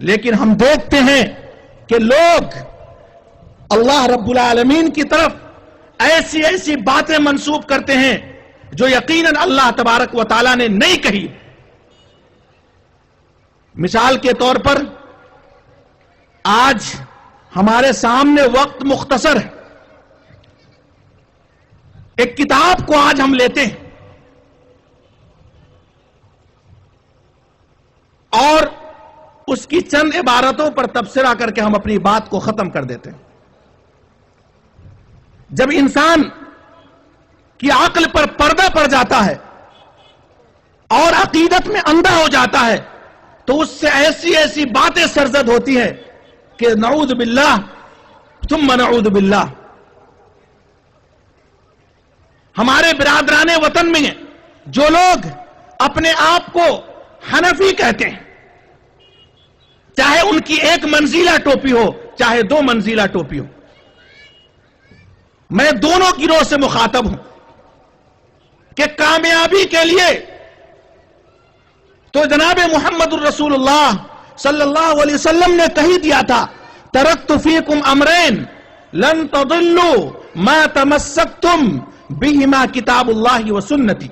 لیکن ہم دیکھتے ہیں کہ لوگ اللہ رب العالمین کی طرف ایسی ایسی باتیں منسوب کرتے ہیں جو یقیناً اللہ تبارک و تعالیٰ نے نہیں کہی. مثال کے طور پر آج ہمارے سامنے وقت مختصر ہے. ایک کتاب کو آج ہم لیتے ہیں اور اس کی چند عبارتوں پر تبصرہ کر کے ہم اپنی بات کو ختم کر دیتے ہیں. جب انسان کی عقل پر پردہ پڑ جاتا ہے اور عقیدت میں اندھا ہو جاتا ہے تو اس سے ایسی ایسی باتیں سرزد ہوتی ہیں کہ نعوذ باللہ ثم نعوذ باللہ. ہمارے برادران وطن میں جو لوگ اپنے آپ کو حنفی کہتے ہیں، چاہے ان کی ایک منزلہ ٹوپی ہو چاہے دو منزلہ ٹوپی ہو، میں دونوں گروہ سے مخاطب ہوں کہ کامیابی کے لیے تو جناب محمد الرسول اللہ صلی اللہ علیہ وسلم نے کہی دیا تھا ترکت فیکم امرین لن تضلوا ما تمسکتم بہما کتاب اللہ و سنتی.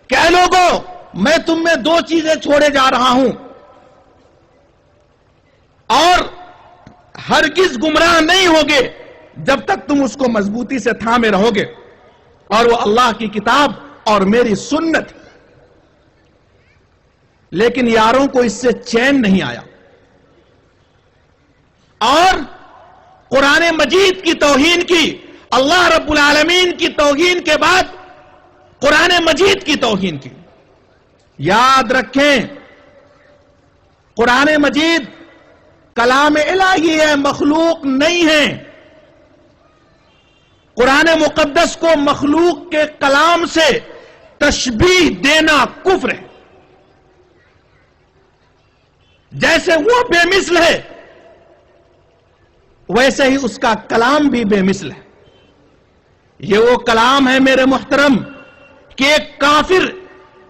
کہ اے لوگو میں تم میں دو چیزیں چھوڑے جا رہا ہوں اور ہرگز گمراہ نہیں ہوگے جب تک تم اس کو مضبوطی سے تھامے رہو گے، اور وہ اللہ کی کتاب اور میری سنت. لیکن یاروں کو اس سے چین نہیں آیا اور قرآن مجید کی توہین کی، اللہ رب العالمین کی توہین کے بعد قرآن مجید کی توہین کی. یاد رکھیں قرآن مجید کلام الہی ہے، مخلوق نہیں ہے. قرآن مقدس کو مخلوق کے کلام سے تشبیہ دینا کفر ہے. جیسے وہ بے مثل ہے ویسے ہی اس کا کلام بھی بے مثل ہے. یہ وہ کلام ہے میرے محترم کہ ایک کافر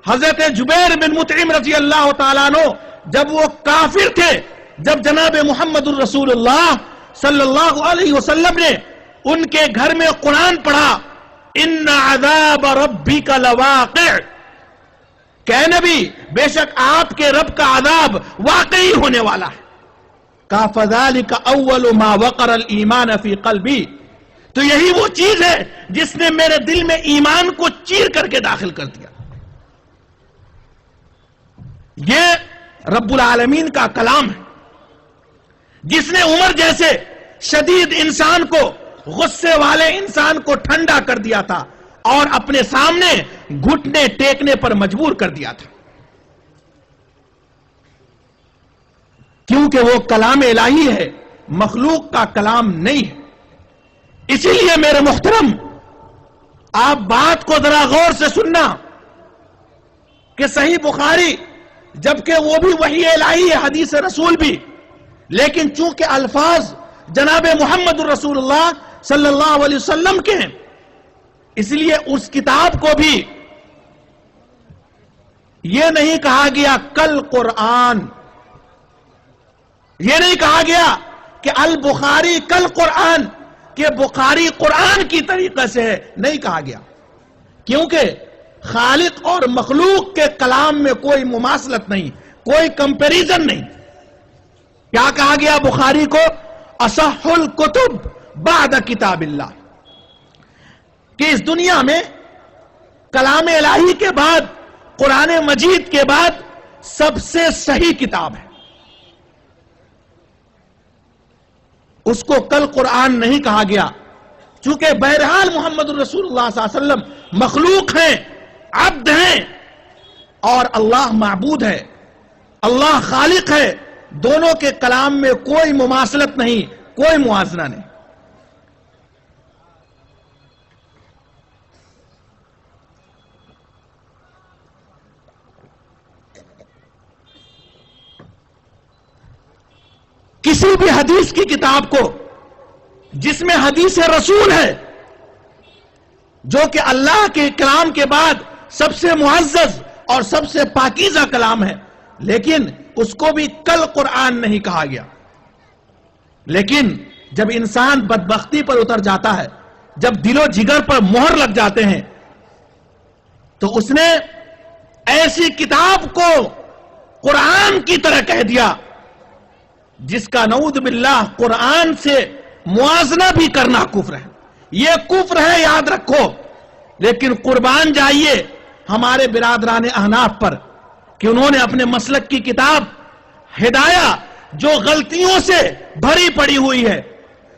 حضرت جبیر بن مطعم رضی اللہ تعالیٰ عنہ جب وہ کافر تھے، جب جناب محمد الرسول اللہ صلی اللہ علیہ وسلم نے ان کے گھر میں قرآن پڑھا، ان عذاب ربک لواقع، کہ نبی بے شک آپ کے رب کا عذاب واقعی ہونے والا ہے. کہ فذالک اول ما وقر الایمان فی قلبی، تو یہی وہ چیز ہے جس نے میرے دل میں ایمان کو چیر کر کے داخل کر دیا. یہ رب العالمین کا کلام ہے جس نے عمر جیسے شدید انسان کو، غصے والے انسان کو ٹھنڈا کر دیا تھا اور اپنے سامنے گھٹنے ٹیکنے پر مجبور کر دیا تھا، کیونکہ وہ کلام الہی ہے، مخلوق کا کلام نہیں ہے. اسی لیے میرے محترم آپ بات کو ذرا غور سے سننا کہ صحیح بخاری جبکہ وہ بھی وحی الہی ہے، حدیث رسول بھی، لیکن چونکہ الفاظ جناب محمد الرسول اللہ صلی اللہ علیہ وسلم کے ہیں، اس لیے اس کتاب کو بھی یہ نہیں کہا گیا کل قرآن، یہ نہیں کہا گیا کہ البخاری کل قرآن، کہ بخاری قرآن کی طریقے سے ہے، نہیں کہا گیا، کیونکہ خالق اور مخلوق کے کلام میں کوئی مماثلت نہیں، کوئی کمپیریزن نہیں. کیا کہا گیا بخاری کو؟ اصح الکتب بعد کتاب اللہ، کہ اس دنیا میں کلام الہی کے بعد، قرآن مجید کے بعد سب سے صحیح کتاب ہے. اس کو کل قرآن نہیں کہا گیا، چونکہ بہرحال محمد الرسول اللہ صلی اللہ علیہ وسلم مخلوق ہیں، عبد ہیں، اور اللہ معبود ہے، اللہ خالق ہے. دونوں کے کلام میں کوئی مماثلت نہیں، کوئی موازنہ نہیں. کسی بھی حدیث کی کتاب کو جس میں حدیث رسول ہے جو کہ اللہ کے کلام کے بعد سب سے معزز اور سب سے پاکیزہ کلام ہے، لیکن اس کو بھی کل قرآن نہیں کہا گیا. لیکن جب انسان بدبختی پر اتر جاتا ہے، جب دل و جگر پر مہر لگ جاتے ہیں، تو اس نے ایسی کتاب کو قرآن کی طرح کہہ دیا جس کا نعوذ باللہ قرآن سے موازنہ بھی کرنا کفر ہے. یہ کفر ہے، یاد رکھو. لیکن قربان جائیے ہمارے برادران احناف پر کہ انہوں نے اپنے مسلک کی کتاب ہدایہ، جو غلطیوں سے بھری پڑی ہوئی ہے،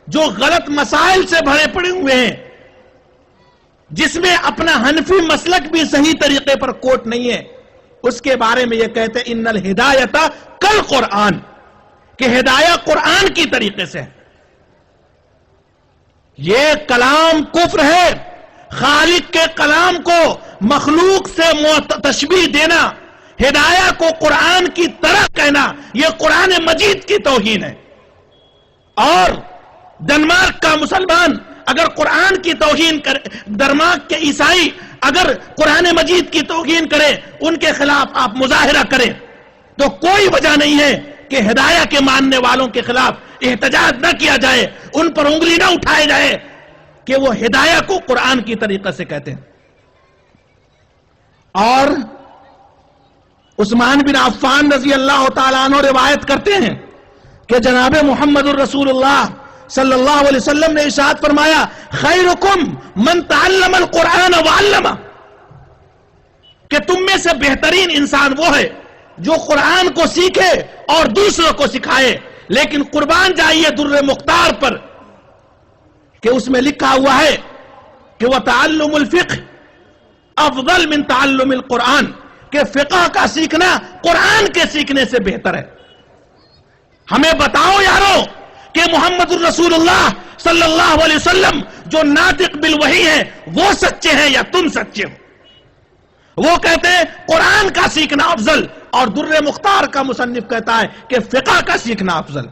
جو غلط مسائل سے بھرے پڑے ہوئے ہیں، جس میں اپنا حنفی مسلک بھی صحیح طریقے پر کوٹ نہیں ہے، اس کے بارے میں یہ کہتے ہیں ان الہدایۃ کل قرآن، کہ ہدایہ قرآن کی طریقے سے ہے. یہ کلام کفر ہے. خالق کے کلام کو مخلوق سے تشبیہ دینا، ہدایہ کو قرآن کی طرح کہنا، یہ قرآن مجید کی توہین ہے. اور ڈنمارک کا مسلمان اگر قرآن کی توہین کرے، ڈنمارک کے عیسائی اگر قرآن مجید کی توہین کرے، ان کے خلاف آپ مظاہرہ کریں، تو کوئی وجہ نہیں ہے کہ ہدایہ کے ماننے والوں کے خلاف احتجاج نہ کیا جائے، ان پر انگلی نہ اٹھائے جائے کہ وہ ہدایہ کو قرآن کی طریقے سے کہتے ہیں. اور عثمان بن عفان رضی اللہ تعالیٰ عنہ روایت کرتے ہیں کہ جناب محمد الرسول اللہ صلی اللہ علیہ وسلم نے ارشاد فرمایا خیرکم من تعلم القرآن وعلمہ، کہ تم میں سے بہترین انسان وہ ہے جو قرآن کو سیکھے اور دوسروں کو سکھائے. لیکن قربان جائیے در مختار پر کہ اس میں لکھا ہوا ہے کہ وَتَعَلُّمُ الْفِقْهِ افضل من تعلم القرآن، کہ فقہ کا سیکھنا قرآن کے سیکھنے سے بہتر ہے. ہمیں بتاؤ یارو کہ محمد الرسول اللہ صلی اللہ علیہ وسلم جو ناطق بالوحی ہیں وہ سچے ہیں یا تم سچے ہو؟ وہ کہتے ہیں قرآن کا سیکھنا افضل، اور در مختار کا مصنف کہتا ہے کہ فقہ کا سیکھنا افضل.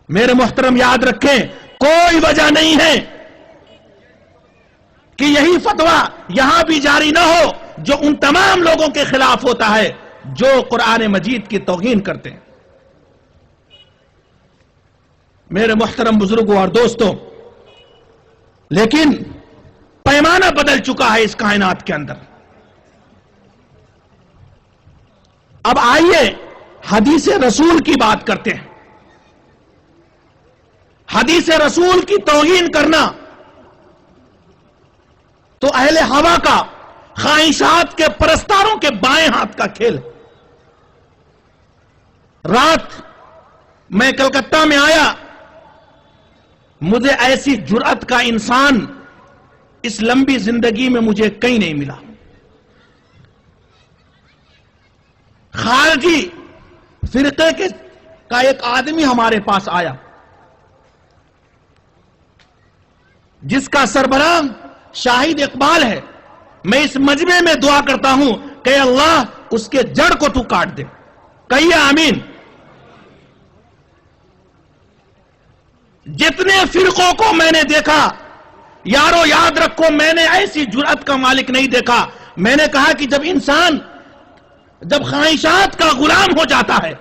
میرے محترم یاد رکھیں، کوئی وجہ نہیں ہے کہ یہی فتویٰ یہاں بھی جاری نہ ہو جو ان تمام لوگوں کے خلاف ہوتا ہے جو قرآن مجید کی توہین کرتے ہیں. میرے محترم بزرگوں اور دوستوں، لیکن پیمانہ بدل چکا ہے اس کائنات کے اندر. اب آئیے حدیث رسول کی بات کرتے ہیں. حدیث رسول کی توہین کرنا تو اہل ہوا کا، خواہشات کے پرستاروں کے بائیں ہاتھ کا کھیل. رات میں کلکتہ میں آیا، مجھے ایسی جرأت کا انسان اس لمبی زندگی میں مجھے کہیں نہیں ملا. خارجی فرقے کا ایک آدمی ہمارے پاس آیا جس کا سربراہ شاہد اقبال ہے. میں اس مجمع میں دعا کرتا ہوں کہ اللہ اس کے جڑ کو تو کاٹ دے. کہیے آمین. جتنے فرقوں کو میں نے دیکھا، یارو یاد رکھو میں نے ایسی جرأت کا مالک نہیں دیکھا. میں نے کہا کہ جب خواہشات کا غلام ہو جاتا ہے،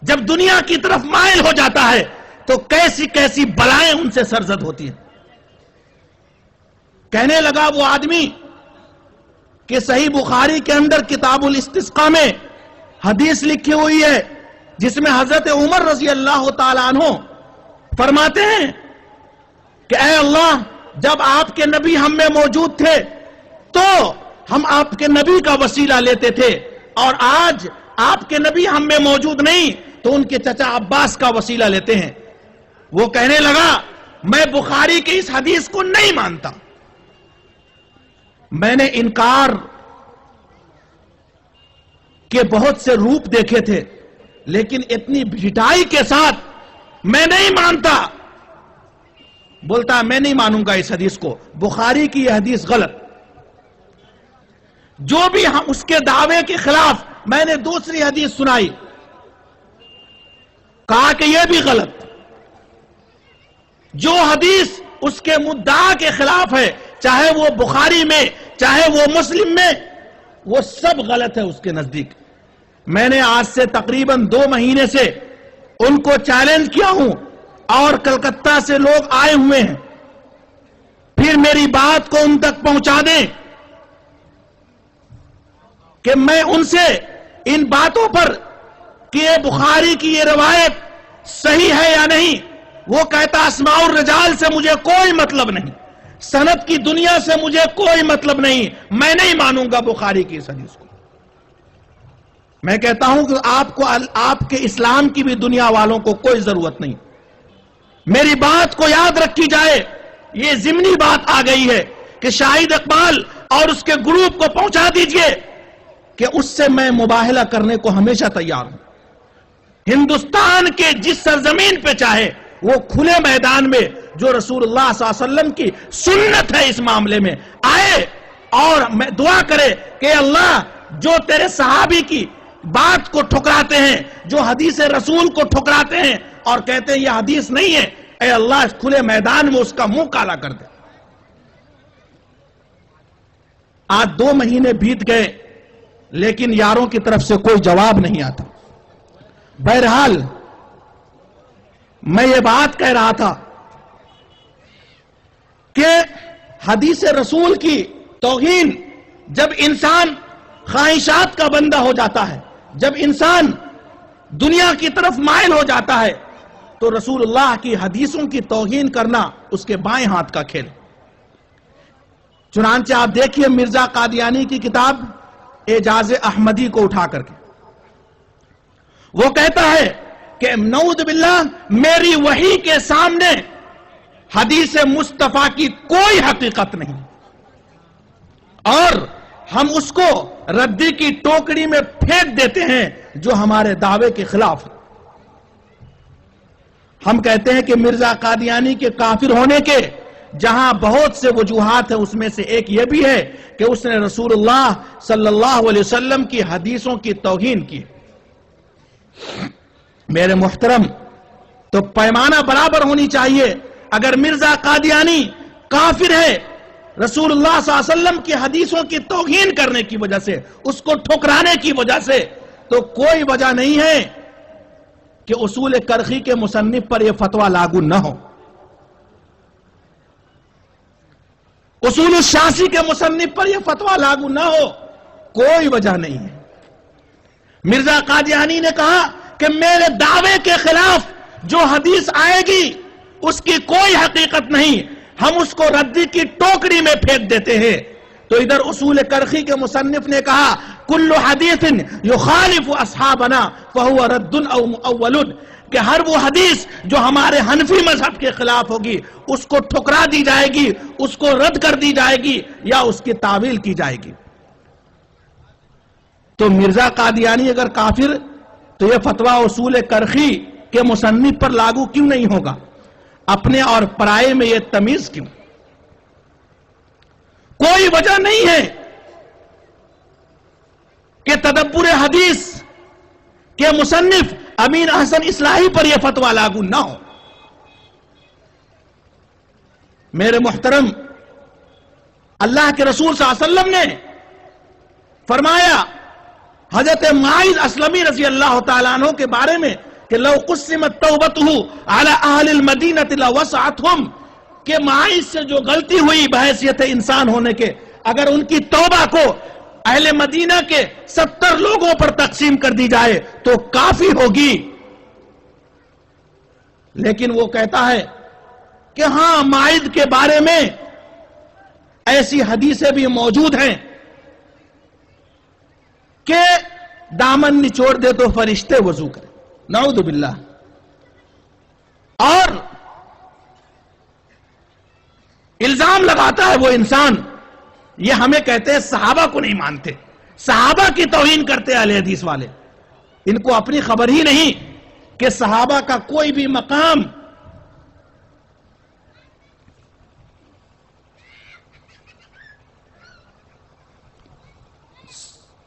جب دنیا کی طرف مائل ہو جاتا ہے، تو کیسی کیسی بلائیں ان سے سرزد ہوتی ہیں. کہنے لگا وہ آدمی کہ صحیح بخاری کے اندر کتاب الاستسقاء میں حدیث لکھی ہوئی ہے جس میں حضرت عمر رضی اللہ تعالیٰ عنہ فرماتے ہیں کہ اے اللہ، جب آپ کے نبی ہم میں موجود تھے تو ہم آپ کے نبی کا وسیلہ لیتے تھے، اور آج آپ کے نبی ہم میں موجود نہیں تو ان کے چچا عباس کا وسیلہ لیتے ہیں. وہ کہنے لگا میں بخاری کی اس حدیث کو نہیں مانتا. میں نے انکار کے بہت سے روپ دیکھے تھے، لیکن اتنی بھٹائی کے ساتھ میں نہیں مانتا. بولتا میں نہیں مانوں گا اس حدیث کو، بخاری کی یہ حدیث غلط. جو بھی ہم اس کے دعوے کے خلاف میں نے دوسری حدیث سنائی، کہا کہ یہ بھی غلط. جو حدیث اس کے مدعا کے خلاف ہے، چاہے وہ بخاری میں چاہے وہ مسلم میں، وہ سب غلط ہے اس کے نزدیک. میں نے آج سے تقریباً 2 مہینے سے ان کو چیلنج کیا ہوں اور کلکتہ سے لوگ آئے ہوئے ہیں، پھر میری بات کو ان تک پہنچا دیں کہ میں ان سے ان باتوں پر کہ یہ بخاری کی یہ روایت صحیح ہے یا نہیں، وہ کہتا اسماء الرجال سے مجھے کوئی مطلب نہیں، سند کی دنیا سے مجھے کوئی مطلب نہیں، میں نہیں مانوں گا بخاری کی اس حدیث کو۔ میں کہتا ہوں کہ آپ کے اسلام کی بھی دنیا والوں کو کوئی ضرورت نہیں، میری بات کو یاد رکھی جائے۔ یہ ضمنی بات آ گئی ہے کہ شاہد اقبال اور اس کے گروپ کو پہنچا دیجئے کہ اس سے میں مباہلہ کرنے کو ہمیشہ تیار ہوں۔ ہندوستان کے جس سرزمین پہ چاہے وہ کھلے میدان میں جو رسول اللہ صلی اللہ علیہ وسلم کی سنت ہے اس معاملے میں آئے اور میں دعا کرے کہ اللہ جو تیرے صحابی کی بات کو ٹھکراتے ہیں، جو حدیث رسول کو ٹھکراتے ہیں اور کہتے ہیں یہ حدیث نہیں ہے، اے اللہ اس کھلے میدان میں اس کا منہ کالا کر دے۔ آج 2 مہینے بیت گئے لیکن یاروں کی طرف سے کوئی جواب نہیں آتا۔ بہرحال میں یہ بات کہہ رہا تھا کہ حدیث رسول کی توہین جب انسان خواہشات کا بندہ ہو جاتا ہے، جب انسان دنیا کی طرف مائل ہو جاتا ہے تو رسول اللہ کی حدیثوں کی توہین کرنا اس کے بائیں ہاتھ کا کھیل۔ چنانچہ آپ دیکھیے مرزا قادیانی کی کتاب اعجاز احمدی کو اٹھا کر کے وہ کہتا ہے کہ نعوذ باللہ میری وحی کے سامنے حدیث مصطفیٰ کی کوئی حقیقت نہیں، اور ہم اس کو ردی کی ٹوکری میں پھینک دیتے ہیں جو ہمارے دعوے کے خلاف ہے۔ ہم کہتے ہیں کہ مرزا قادیانی کے کافر ہونے کے جہاں بہت سے وجوہات ہیں، اس میں سے ایک یہ بھی ہے کہ اس نے رسول اللہ صلی اللہ علیہ وسلم کی حدیثوں کی توہین کی۔ میرے محترم، تو پیمانہ برابر ہونی چاہیے۔ اگر مرزا قادیانی کافر ہے رسول اللہ صلی اللہ علیہ وسلم کی حدیثوں کی توہین کرنے کی وجہ سے، اس کو ٹھکرانے کی وجہ سے، تو کوئی وجہ نہیں ہے کہ اصول کرخی کے مصنف پر یہ فتویٰ لاگو نہ ہو، اصول الشاسی کے مصنف پر یہ فتویٰ لاگو نہ ہو، کوئی وجہ نہیں ہے۔ مرزا قادیانی نے کہا کہ میرے دعوے کے خلاف جو حدیث آئے گی اس کی کوئی حقیقت نہیں، ہم اس کو ردی کی ٹوکری میں پھینک دیتے ہیں۔ تو ادھر اصول کرخی کے مصنف نے کہا کل حدیث یخالف اصحابنا فہو رد او مؤول، کہ ہر وہ حدیث جو ہمارے حنفی مذہب کے خلاف ہوگی اس کو ٹھکرا دی جائے گی، اس کو رد کر دی جائے گی یا اس کی تعویل کی جائے گی۔ تو مرزا قادیانی اگر کافر تو یہ فتویٰ اصول کرخی کے مصنف پر لاگو کیوں نہیں ہوگا؟ اپنے اور پرائے میں یہ تمیز کیوں؟ کوئی وجہ نہیں ہے کہ تدبر حدیث کے مصنف امین احسن اصلاحی پر یہ فتویٰ لاگو نہ ہو۔ میرے محترم، اللہ کے رسول صلی اللہ علیہ وسلم نے فرمایا حضرت معاذ اسلمی رضی اللہ تعالیٰ عنہ کے بارے میں کہ لو قسمت توبتہ علی اہل المدینہ لوسعتہم، کہ معاذ سے جو غلطی ہوئی بحیثیت انسان ہونے کے، اگر ان کی توبہ کو اہل مدینہ کے 70 لوگوں پر تقسیم کر دی جائے تو کافی ہوگی۔ لیکن وہ کہتا ہے کہ ہاں معاذ کے بارے میں ایسی حدیثیں بھی موجود ہیں کہ دامن نچوڑ دے تو فرشتے وضو کرے، نعوذ باللہ۔ اور الزام لگاتا ہے وہ انسان، یہ ہمیں کہتے ہیں صحابہ کو نہیں مانتے، صحابہ کی توہین کرتے اہل حدیث والے، ان کو اپنی خبر ہی نہیں کہ صحابہ کا کوئی بھی مقام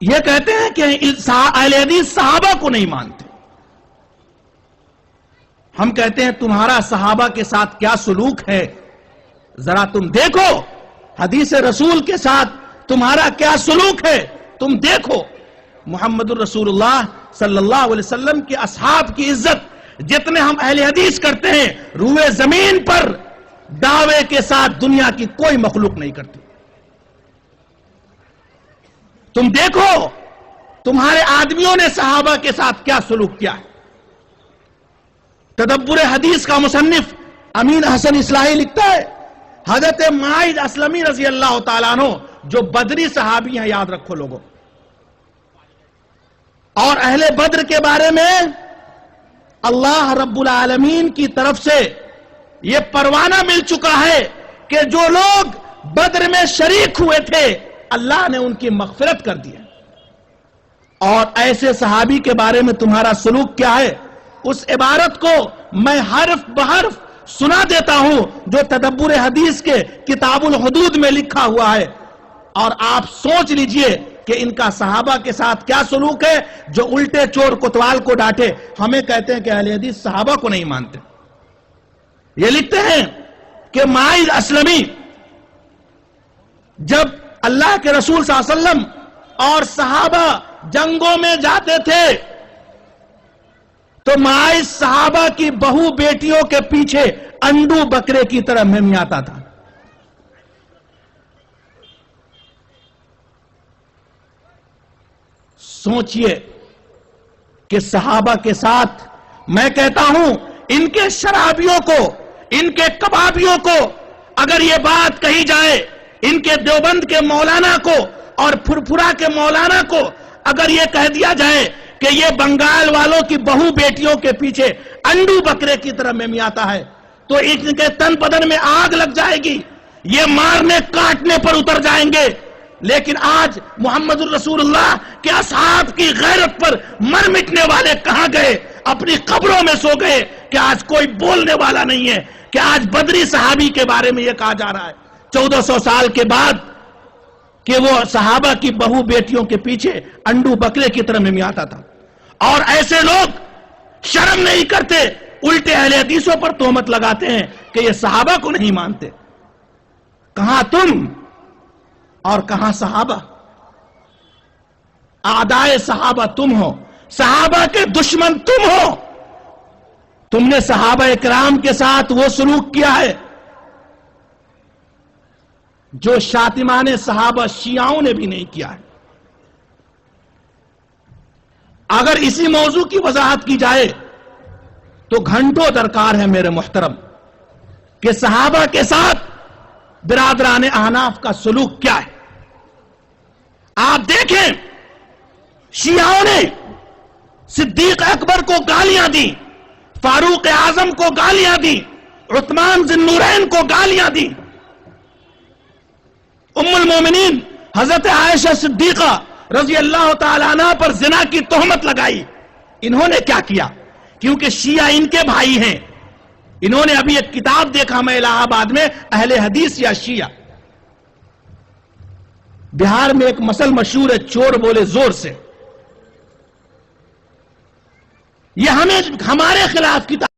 یہ کہتے ہیں کہ اہل حدیث صحابہ کو نہیں مانتے۔ ہم کہتے ہیں تمہارا صحابہ کے ساتھ کیا سلوک ہے، ذرا تم دیکھو، حدیث رسول کے ساتھ تمہارا کیا سلوک ہے، تم دیکھو۔ محمد الرسول اللہ صلی اللہ علیہ وسلم کے اصحاب کی عزت جتنے ہم اہل حدیث کرتے ہیں روئے زمین پر دعوے کے ساتھ دنیا کی کوئی مخلوق نہیں کرتی. تم دیکھو تمہارے آدمیوں نے صحابہ کے ساتھ کیا سلوک کیا ہے. تدبر حدیث کا مصنف امین حسن اصلاحی لکھتا ہے حضرت معاذ اسلمی رضی اللہ تعالیٰ عنہ جو بدری صحابی ہیں یاد رکھو لوگوں, اور اہل بدر کے بارے میں اللہ رب العالمین کی طرف سے یہ پروانہ مل چکا ہے کہ جو لوگ بدر میں شریک ہوئے تھے اللہ نے ان کی مغفرت کر دی ہے. اور ایسے صحابی کے بارے میں تمہارا سلوک کیا ہے اس عبارت کو میں حرف بحرف سنا دیتا ہوں جو تدبر حدیث کے کتاب الحدود میں لکھا ہوا ہے, اور آپ سوچ لیجئے کہ ان کا صحابہ کے ساتھ کیا سلوک ہے جو الٹے چور کوتوال کو ڈانٹے. ہمیں کہتے ہیں کہ اہل حدیث صحابہ کو نہیں مانتے. یہ لکھتے ہیں کہ معاذ اسلمی جب اللہ کے رسول صلی اللہ علیہ وسلم اور صحابہ جنگوں میں جاتے تھے تو معاذ صحابہ کی بہو بیٹیوں کے پیچھے انڈو بکرے کی طرح مہمیاتا تھا. سوچئے کہ صحابہ کے ساتھ میں کہتا ہوں ان کے شرابیوں کو ان کے کبابیوں کو اگر یہ بات کہی جائے, ان کے دیوبند کے مولانا کو اور پھرپھرا کے مولانا کو اگر یہ کہہ دیا جائے کہ یہ بنگال والوں کی بہو بیٹیوں کے پیچھے انڈو بکرے کی طرح مہمیاتا ہے تو ان کے تن بدن میں آگ لگ جائے گی, یہ مارنے کاٹنے پر اتر جائیں گے. لیکن آج محمد الرسول اللہ کے اصحاب کی غیرت پر مر مٹنے والے کہاں گئے؟ اپنی قبروں میں سو گئے کہ آج کوئی بولنے والا نہیں ہے کہ آج بدری صحابی کے بارے میں یہ کہا جا رہا ہے 1400 سال کے بعد کہ وہ صحابہ کی بہو بیٹیوں کے پیچھے انڈو بکرے کی طرح مہمیاتا تھا. اور ایسے لوگ شرم نہیں کرتے, الٹے اہل حدیثوں پر تہمت لگاتے ہیں کہ یہ صحابہ کو نہیں مانتے. کہاں تم اور کہاں صحابہ؟ اعدائے صحابہ تم ہو, صحابہ کے دشمن تم ہو. تم نے صحابہ اکرام کے ساتھ وہ سلوک کیا ہے جو شاتمان صحابہ شیعوں نے بھی نہیں کیا ہے. اگر اسی موضوع کی وضاحت کی جائے تو گھنٹوں درکار ہے میرے محترم کہ صحابہ کے ساتھ برادران احناف کا سلوک کیا ہے. آپ دیکھیں شیعوں نے صدیق اکبر کو گالیاں دی, فاروق اعظم کو گالیاں دی, عثمان ذی النورین کو گالیاں دی, ام المومنین حضرت عائشہ صدیقہ رضی اللہ تعالیٰ عنہ پر زنا کی تہمت لگائی. انہوں نے کیا کیا؟ کیونکہ شیعہ ان کے بھائی ہیں. انہوں نے ابھی ایک کتاب دیکھا میں الہ آباد میں, اہل حدیث یا شیعہ. بہار میں ایک مسل مشہور ہے, چور بولے زور سے. یہ ہمارے خلاف کتاب